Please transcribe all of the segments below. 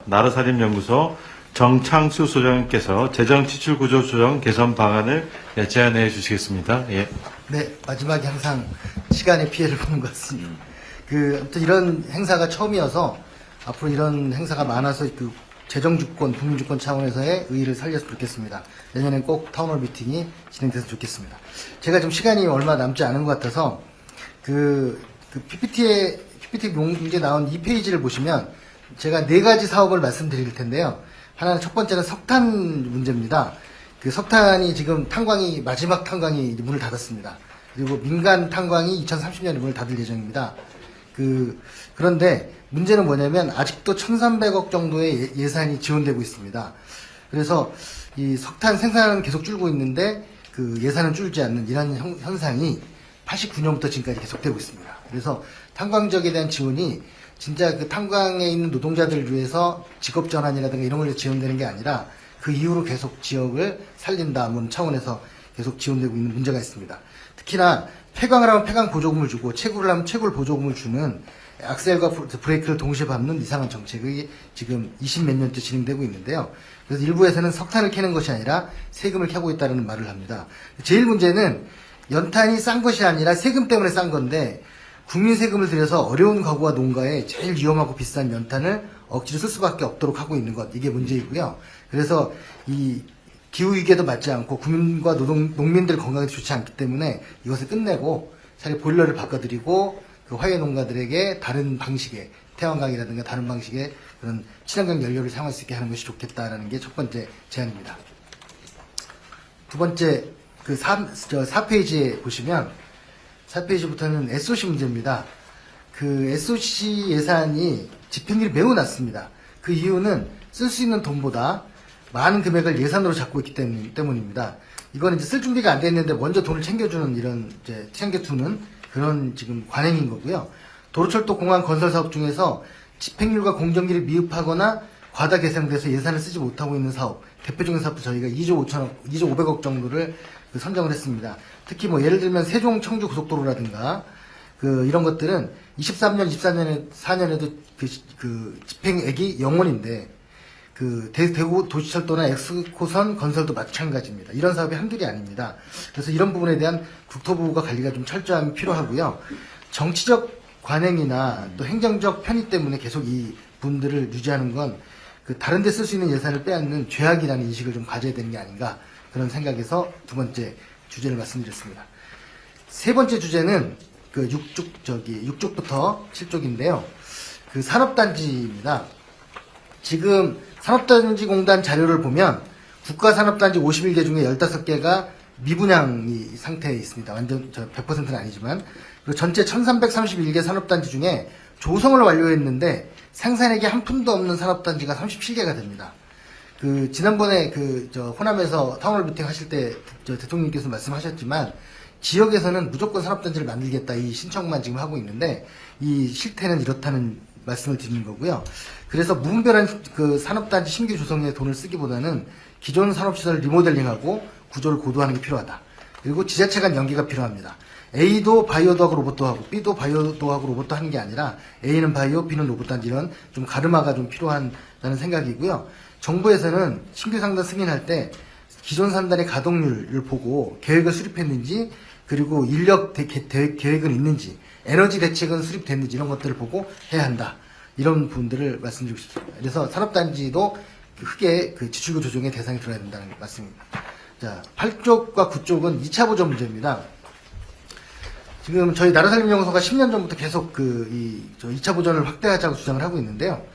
나라살림연구소 정창수 소장님께서 재정지출구조 조정 개선 방안을 제안해 주시겠습니다. 예. 네, 마지막에 항상 시간의 피해를 보는 것 같습니다. 아무튼 이런 행사가 처음이어서 앞으로 이런 행사가 많아서 재정주권, 국민주권 차원에서의 의의를 살렸으면 좋겠습니다. 내년엔 꼭 타운홀 미팅이 진행됐으면 좋겠습니다. 제가 지금 시간이 얼마 남지 않은 것 같아서 PPT 용지에 나온 2페이지를 보시면 제가 4가지 사업을 말씀드릴 텐데요. 하나는 첫 번째는 석탄 문제입니다. 석탄이 지금 마지막 탄광이 문을 닫았습니다. 그리고 민간 탄광이 2030년에 문을 닫을 예정입니다. 그런데 문제는 뭐냐면 아직도 1,300억 정도의 예산이 지원되고 있습니다. 그래서 이 석탄 생산은 계속 줄고 있는데 예산은 줄지 않는 이런 현상이 89년부터 지금까지 계속되고 있습니다. 그래서 탄광 지역에 대한 지원이 진짜 탄광에 있는 노동자들을 위해서 직업 전환이라든가 이런 걸로 지원되는 게 아니라 그 이후로 계속 지역을 살린다 차원에서 계속 지원되고 있는 문제가 있습니다. 특히나 폐광을 하면 폐광 보조금을 주고 채굴을 하면 채굴 보조금을 주는 악셀과 브레이크를 동시에 밟는 이상한 정책이 지금 20몇 년째 진행되고 있는데요. 그래서 일부에서는 석탄을 캐는 것이 아니라 세금을 캐고 있다는 말을 합니다. 제일 문제는 연탄이 싼 것이 아니라 세금 때문에 싼 건데 국민 세금을 들여서 어려운 가구와 농가에 제일 위험하고 비싼 연탄을 억지로 쓸 수밖에 없도록 하고 있는 것, 이게 문제이고요. 그래서 이 기후위기에도 맞지 않고 국민과 농민들 건강에 좋지 않기 때문에 이것을 끝내고 차라리 보일러를 바꿔드리고 화훼 농가들에게 다른 방식의 태양광이라든가 다른 방식의 그런 친환경 연료를 사용할 수 있게 하는 것이 좋겠다라는 게 첫 번째 제안입니다. 두 번째 4페이지에 보시면 4페이지부터는 SOC 문제입니다. SOC 예산이 집행률이 매우 낮습니다. 그 이유는 쓸 수 있는 돈보다 많은 금액을 예산으로 잡고 있기 때문입니다. 이거는 이제 쓸 준비가 안 돼 있는데 먼저 돈을 챙겨두는 그런 지금 관행인 거고요. 도로철도 공항 건설 사업 중에서 집행률과 공정률이 미흡하거나 과다 계산돼서 예산을 쓰지 못하고 있는 사업, 대표적인 사업도 저희가 2조 500억 정도를 선정을 했습니다. 특히 예를 들면 세종 청주 고속도로라든가 이런 것들은 23년, 24년에도 집행액이 0원인데 대구 도시철도나 엑스코선 건설도 마찬가지입니다. 이런 사업이 한둘이 아닙니다. 그래서 이런 부분에 대한 국토부가 관리가 좀 철저함이 필요하고요. 정치적 관행이나 또 행정적 편의 때문에 계속 이 분들을 유지하는 건 다른 데 쓸 수 있는 예산을 빼앗는 죄악이라는 인식을 좀 가져야 되는 게 아닌가, 그런 생각에서 두 번째 주제를 말씀드렸습니다. 세 번째 주제는 6쪽부터 7쪽인데요. 산업단지입니다. 지금 산업단지공단 자료를 보면 국가산업단지 51개 중에 15개가 미분양 상태에 있습니다. 완전 100%는 아니지만. 그리고 전체 1331개 산업단지 중에 조성을 완료했는데 생산액이 한 푼도 없는 산업단지가 37개가 됩니다. 지난번에 호남에서 타운홀 미팅 하실 때 대통령님께서 말씀하셨지만 지역에서는 무조건 산업단지를 만들겠다 이 신청만 지금 하고 있는데 이 실태는 이렇다는 말씀을 드리는 거고요. 그래서 무분별한 산업단지 신규 조성에 돈을 쓰기보다는 기존 산업시설을 리모델링하고 구조를 고도화하는 게 필요하다. 그리고 지자체 간 연계가 필요합니다. A도 바이오도 하고 로봇도 하고 B도 바이오도 하고 로봇도 하는 게 아니라 A는 바이오, B는 로봇 단지, 이런 좀 가르마가 좀 필요하다는 생각이고요. 정부에서는 신규 상단 승인할 때 기존 상단의 가동률을 보고 계획을 수립했는지, 그리고 인력 계획은 있는지, 에너지 대책은 수립됐는지 이런 것들을 보고 해야 한다. 이런 부분들을 말씀드리고 싶습니다. 그래서 산업단지도 크게 지출구 조정의 대상이 들어야 된다는 말씀입니다. 자, 8쪽과 9쪽은 2차 보전 문제입니다. 지금 저희 나라살림연구소가 10년 전부터 계속 2차 보전을 확대하자고 주장을 하고 있는데요.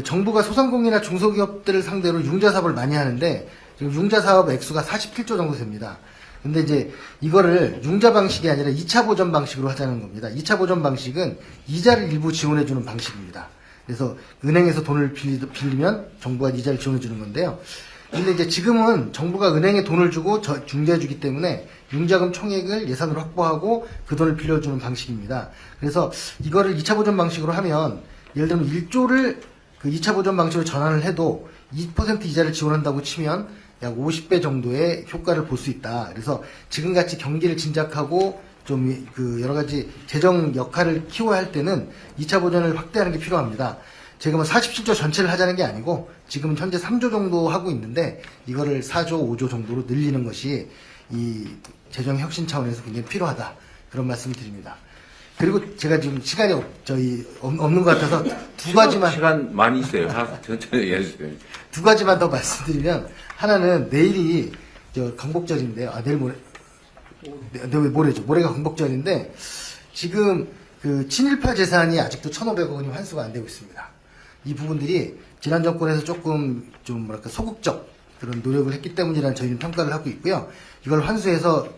정부가 소상공인이나 중소기업들을 상대로 융자 사업을 많이 하는데 지금 융자 사업 액수가 47조 정도 됩니다. 근데 이제 이거를 융자 방식이 아니라 2차 보전 방식으로 하자는 겁니다. 2차 보전 방식은 이자를 일부 지원해주는 방식입니다. 그래서 은행에서 돈을 빌리면 정부가 이자를 지원해주는 건데요. 근데 이제 지금은 정부가 은행에 돈을 주고 중개해주기 때문에 융자금 총액을 예산으로 확보하고 그 돈을 빌려주는 방식입니다. 그래서 이거를 2차 보전 방식으로 하면 예를 들면 1조를 2차 보전 방식으로 전환을 해도 2% 이자를 지원한다고 치면 약 50배 정도의 효과를 볼 수 있다. 그래서 지금같이 경기를 진작하고 좀 여러 가지 재정 역할을 키워야 할 때는 2차 보전을 확대하는 게 필요합니다. 제가 뭐 47조 전체를 하자는 게 아니고 지금 현재 3조 정도 하고 있는데 이거를 4조, 5조 정도로 늘리는 것이 이 재정 혁신 차원에서 굉장히 필요하다. 그런 말씀을 드립니다. 그리고 제가 지금 시간이 없는 것 같아서 두 가지만 시간 많이 있어요. 천천히 해주세요. 두 가지만 더 말씀드리면 하나는 내일이 광복절인데요. 내일 모레죠. 모레가 광복절인데 지금 그 친일파 재산이 아직도 1,500억 원이 환수가 안 되고 있습니다. 이 부분들이 지난 정권에서 조금 좀 뭐랄까 소극적 그런 노력을 했기 때문이라는 저희는 평가를 하고 있고요. 이걸 환수해서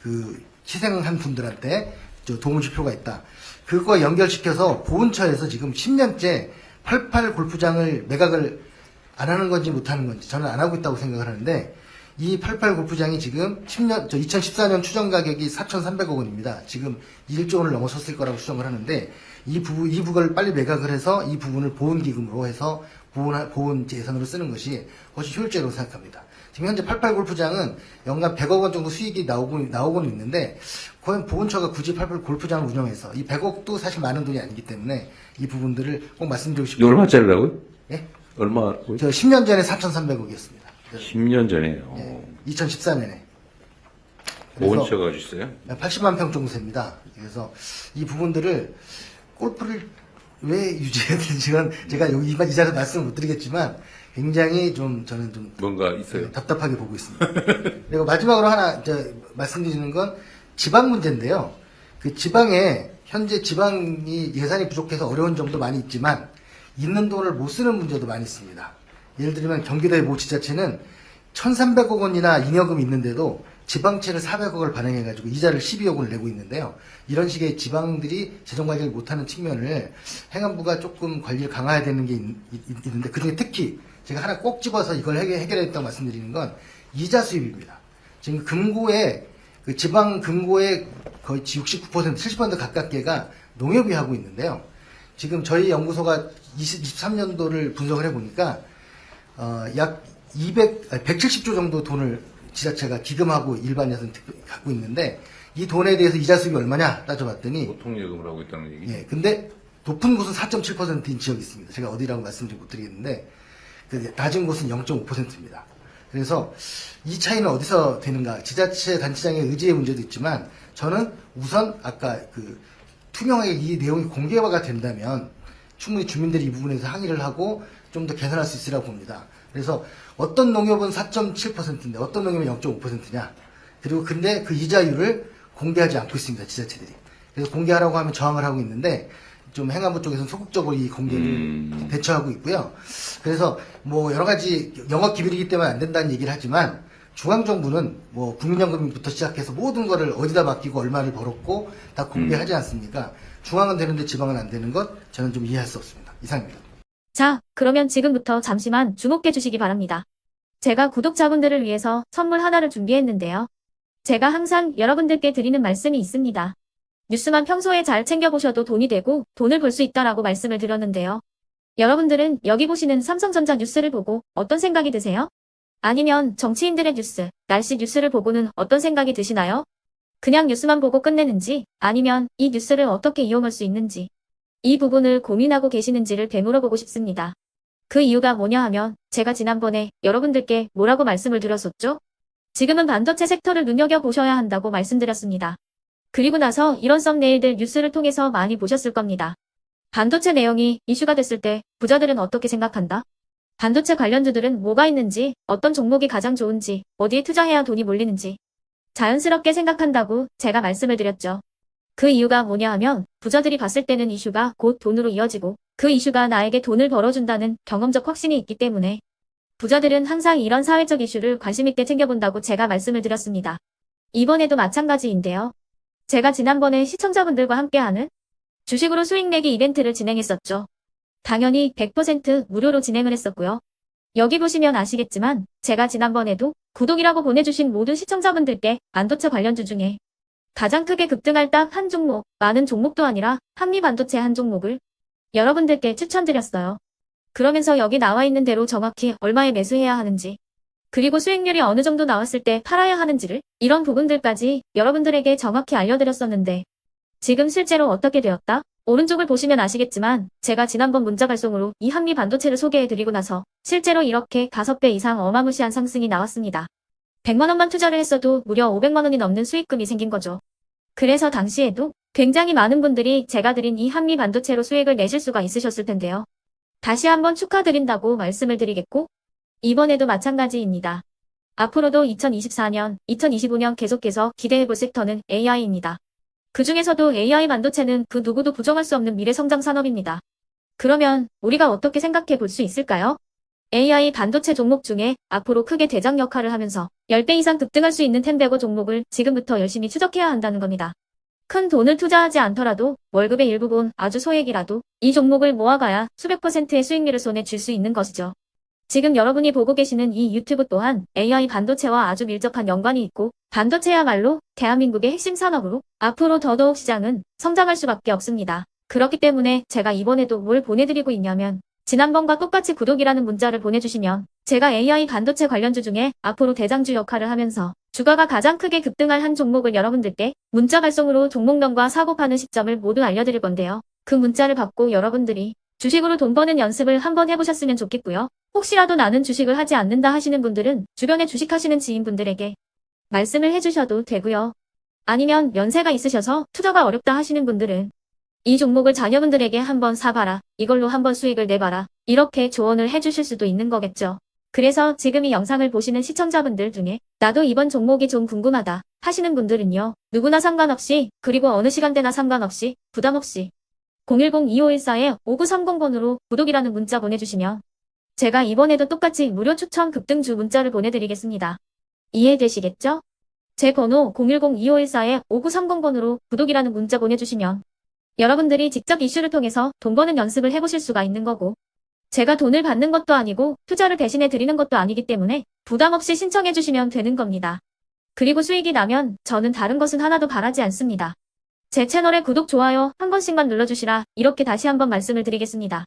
그 희생한 분들한테 도움을 줄 필요가 있다. 그거 연결시켜서 보훈처에서 지금 10년째 88 골프장을 매각을 안 하는 건지 못 하는 건지 저는 안 하고 있다고 생각을 하는데 이 88 골프장이 지금 2014년 추정 가격이 4,300억 원입니다. 지금 1조 원을 넘어섰을 거라고 추정을 하는데 이 부분을 빨리 매각을 해서 이 부분을 보훈기금으로 해서 보훈 예산으로 쓰는 것이 훨씬 효율적이라고 생각합니다. 지금 현재 88 골프장은 연간 100억 원 정도 수익이 나오고는 있는데 과연 보훈처가 굳이 88 골프장을 운영해서 이 100억도 사실 많은 돈이 아니기 때문에 이 부분들을 꼭 말씀드리고 이거 싶습니다. 얼마짜리라고요? 예? 얼마고요? 저 10년 전에 4,300억이었습니다. 10년 전에요. 예, 2014년에. 보훈처가 주셨어요? 80만 평 정도 됩니다. 그래서 이 부분들을 골프를 왜 유지해야 되는지는 제가 여기 이 자리에서 말씀을 못 드리겠지만 굉장히 저는 좀 뭔가 있어요. 답답하게 보고 있습니다. 그리고 마지막으로 하나 말씀드리는 건 지방 문제인데요. 그 지방에 현재 지방이 예산이 부족해서 어려운 점도 많이 있지만 있는 돈을 못 쓰는 문제도 많이 있습니다. 예를 들면 경기도의 모 지자체는 1,300억 원이나 잉여금이 있는데도 지방채를 400억을 발행해가지고 이자를 12억 원을 내고 있는데요. 이런 식의 지방들이 재정관리를 못하는 측면을 행안부가 조금 관리를 강화해야 되는 게 있는데 그중에 특히 제가 하나 꼭 집어서 이걸 해결했다고 말씀드리는 건 이자 수입입니다. 지금 금고에 그 지방 금고의 거의 69%, 70% 가깝게가 농협이 하고 있는데요. 지금 저희 연구소가 23년도를 분석을 해보니까 약 170조 정도 돈을 지자체가 기금하고 일반 예산 갖고 있는데 이 돈에 대해서 이자 수입이 얼마냐 따져봤더니 보통예금을 하고 있다는 얘기. 예, 근데 높은 곳은 4.7%인 지역이 있습니다. 제가 어디라고 말씀을 못 드리겠는데 낮은 곳은 0.5%입니다. 그래서 이 차이는 어디서 되는가? 지자체 단체장의 의지의 문제도 있지만 저는 우선 아까 투명하게 이 내용이 공개가 된다면 충분히 주민들이 이 부분에서 항의를 하고 좀 더 개선할 수 있으라고 봅니다. 그래서 어떤 농협은 4.7%인데 어떤 농협은 0.5%냐? 그리고 근데 그 이자율을 공개하지 않고 있습니다. 지자체들이. 그래서 공개하라고 하면 저항을 하고 있는데 좀 행안부 쪽에서는 소극적으로 이 공개를 대처하고 있고요. 그래서 뭐 여러 가지 영업 기밀이기 때문에 안 된다는 얘기를 하지만 중앙정부는 뭐 국민연금부터 시작해서 모든 거를 어디다 맡기고 얼마를 벌었고 다 공개하지 않습니까? 중앙은 되는데 지방은 안 되는 것 저는 좀 이해할 수 없습니다. 이상입니다. 자, 그러면 지금부터 잠시만 주목해 주시기 바랍니다. 제가 구독자분들을 위해서 선물 하나를 준비했는데요. 제가 항상 여러분들께 드리는 말씀이 있습니다. 뉴스만 평소에 잘 챙겨보셔도 돈이 되고 돈을 벌 수 있다라고 말씀을 드렸는데요. 여러분들은 여기 보시는 삼성전자 뉴스를 보고 어떤 생각이 드세요? 아니면 정치인들의 뉴스, 날씨 뉴스를 보고는 어떤 생각이 드시나요? 그냥 뉴스만 보고 끝내는지 아니면 이 뉴스를 어떻게 이용할 수 있는지 이 부분을 고민하고 계시는지를 되물어보고 싶습니다. 그 이유가 뭐냐 하면 제가 지난번에 여러분들께 뭐라고 말씀을 드렸었죠? 지금은 반도체 섹터를 눈여겨보셔야 한다고 말씀드렸습니다. 그리고 나서 이런 썸네일들 뉴스를 통해서 많이 보셨을 겁니다. 반도체 내용이 이슈가 됐을 때 부자들은 어떻게 생각한다? 반도체 관련주들은 뭐가 있는지, 어떤 종목이 가장 좋은지, 어디에 투자해야 돈이 몰리는지 자연스럽게 생각한다고 제가 말씀을 드렸죠. 그 이유가 뭐냐 하면 부자들이 봤을 때는 이슈가 곧 돈으로 이어지고 그 이슈가 나에게 돈을 벌어준다는 경험적 확신이 있기 때문에 부자들은 항상 이런 사회적 이슈를 관심있게 챙겨본다고 제가 말씀을 드렸습니다. 이번에도 마찬가지인데요. 제가 지난번에 시청자분들과 함께하는 주식으로 수익 내기 이벤트를 진행했었죠. 당연히 100% 무료로 진행을 했었고요. 여기 보시면 아시겠지만 제가 지난번에도 구독이라고 보내주신 모든 시청자분들께 반도체 관련주 중에 가장 크게 급등할 딱 한 종목, 많은 종목도 아니라 한미반도체 한 종목을 여러분들께 추천드렸어요. 그러면서 여기 나와 있는 대로 정확히 얼마에 매수해야 하는지 그리고 수익률이 어느 정도 나왔을 때 팔아야 하는지를 이런 부분들까지 여러분들에게 정확히 알려드렸었는데 지금 실제로 어떻게 되었다? 오른쪽을 보시면 아시겠지만 제가 지난번 문자 발송으로 이 한미 반도체를 소개해드리고 나서 실제로 이렇게 5배 이상 어마무시한 상승이 나왔습니다. 100만 원만 투자를 했어도 무려 500만 원이 넘는 수익금이 생긴 거죠. 그래서 당시에도 굉장히 많은 분들이 제가 드린 이 한미 반도체로 수익을 내실 수가 있으셨을 텐데요. 다시 한번 축하드린다고 말씀을 드리겠고 이번에도 마찬가지입니다. 앞으로도 2024년, 2025년 계속해서 기대해볼 섹터는 AI입니다. 그 중에서도 AI 반도체는 그 누구도 부정할 수 없는 미래 성장 산업입니다. 그러면 우리가 어떻게 생각해 볼 수 있을까요? AI 반도체 종목 중에 앞으로 크게 대장 역할을 하면서 10배 이상 급등할 수 있는 템베고 종목을 지금부터 열심히 추적해야 한다는 겁니다. 큰 돈을 투자하지 않더라도 월급의 일부분 아주 소액이라도 이 종목을 모아가야 수백 %의 수익률을 손에 쥘 수 있는 것이죠. 지금 여러분이 보고 계시는 이 유튜브 또한 AI 반도체와 아주 밀접한 연관이 있고 반도체야말로 대한민국의 핵심 산업으로 앞으로 더더욱 시장은 성장할 수밖에 없습니다. 그렇기 때문에 제가 이번에도 뭘 보내드리고 있냐면 지난번과 똑같이 구독이라는 문자를 보내주시면 제가 AI 반도체 관련주 중에 앞으로 대장주 역할을 하면서 주가가 가장 크게 급등할 한 종목을 여러분들께 문자 발송으로 종목명과 사고 파는 시점을 모두 알려드릴 건데요. 그 문자를 받고 여러분들이 주식으로 돈 버는 연습을 한번 해보셨으면 좋겠고요. 혹시라도 나는 주식을 하지 않는다 하시는 분들은 주변에 주식하시는 지인분들에게 말씀을 해주셔도 되고요. 아니면 연세가 있으셔서 투자가 어렵다 하시는 분들은 이 종목을 자녀분들에게 한번 사봐라. 이걸로 한번 수익을 내봐라. 이렇게 조언을 해주실 수도 있는 거겠죠. 그래서 지금 이 영상을 보시는 시청자분들 중에 나도 이번 종목이 좀 궁금하다 하시는 분들은요. 누구나 상관없이 그리고 어느 시간대나 상관없이 부담 없이 010-2514-5930번으로 구독이라는 문자 보내주시면 제가 이번에도 똑같이 무료 추천 급등주 문자를 보내드리겠습니다. 이해되시겠죠? 제 번호 010-2514-5930번으로 구독이라는 문자 보내주시면 여러분들이 직접 이슈를 통해서 돈 버는 연습을 해보실 수가 있는 거고 제가 돈을 받는 것도 아니고 투자를 대신해 드리는 것도 아니기 때문에 부담 없이 신청해 주시면 되는 겁니다. 그리고 수익이 나면 저는 다른 것은 하나도 바라지 않습니다. 제 채널에 구독, 좋아요 한 번씩만 눌러주시라 이렇게 다시 한번 말씀을 드리겠습니다.